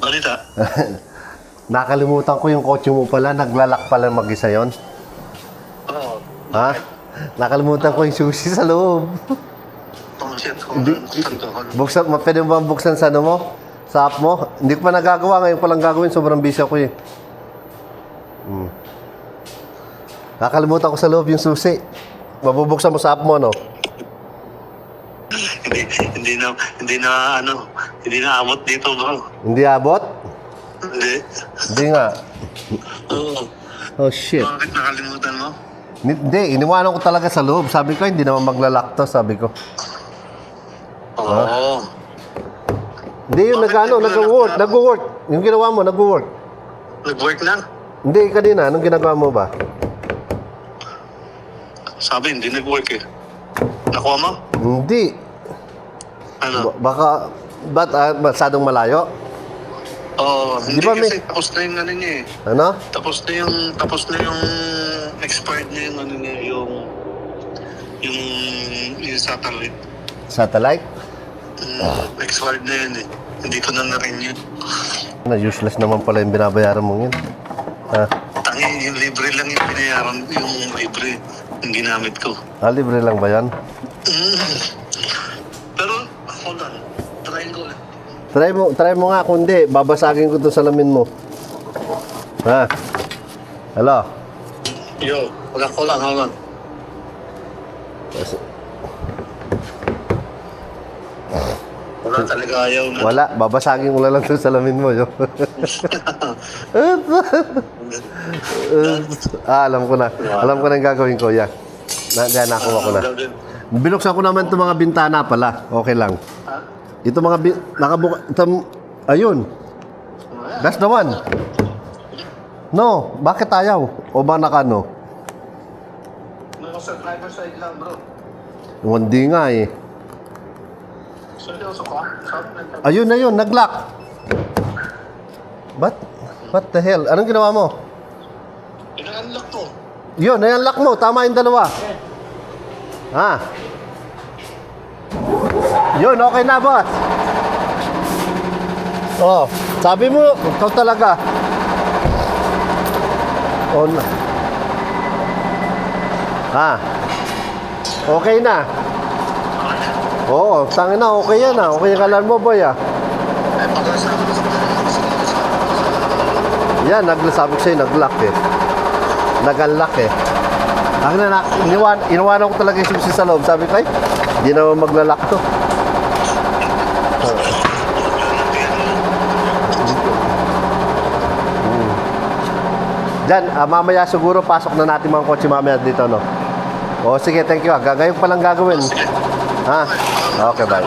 Balita. Nakalimutan ko yung kotse mo pala. Naglalak pala mag-isa yun. Oo. Ha? Nakalimutan ko yung susi sa loob. Oh, shit. Buksan, pwede mo ba buksan sa ano mo? Sa app mo? Hindi ko pa nagagawa. Ngayon ko lang gagawin. Sobrang busy ako eh. Nakalimutan ko sa loob yung susi. Mabubuksan mo sa app mo, no? Hindi na abot dito, bro. Hindi abot? Hindi. Hindi nga. Oo. Oh, shit. Bakit nakalimutan mo? Hindi, iniwanan ko talaga sa loob. Sabi ko, hindi naman maglalak to, sabi ko. Oo. Hindi, yung Bakit nag-work. Yung ginawa mo, nag-work. Nag-work na? Hindi, kanina, anong ginagawa mo ba? Sabi, hindi nag-work eh. Nakuha mo? Hindi. Ano? Baka, masyadong malayo? Oo, hindi Di ba kasi tapos na yung ano niya eh. Ano? Tapos na yung expired na yung ano niya, yung satellite. Satellite? Expired na yun eh. Hindi ko na na-renew. Useless naman pala yung binabayaran mo yun. Ha? Tangi, yung libre lang yung binayaran, yung libre, yung ginamit ko. Libre lang ba yan? Pero, hold on. Try ko ulit. Try mo nga, kundi babasagin ko itong salamin mo. Ha? Hello? Yo, hold on. Wala talaga ayaw na. Wala, babasagin ko na lang itong salamin mo. Yo. Alam ko na. Alam ko na yung gagawin ko. Yan. Nakuha ko na. Binuksan ko naman itong mga bintana pala. Okay lang. Ito mga ayun. That's the one. No, bakit ayaw? O ba nakano? Nasa driver side lang, bro. Hindi nga eh. Seryoso ka? Ayun na yun, nag-lock. What the hell? Anong ginawa mo? Ina-unlock ko. Yun, na-unlock mo. Tama yung dalawa. Ha? Yun, okay na, boss. Oh, sabi mo, ikaw talaga. On. Ha? Okay na. Oo, tangin na, okay yan ah. Okay yung kalan mo, boy ah. Yan, sabi ko sa'yo, nag-lock eh. Nag-unlock eh. Iniwanan ko talaga yung susi sa loob. Sabi ko, hindi naman maglalak to. Diyan, mamaya siguro pasok na natin mga kotse mamaya dito, no? O, sige, thank you. Gagawin pa lang gagawin. Ha? Okay, bye.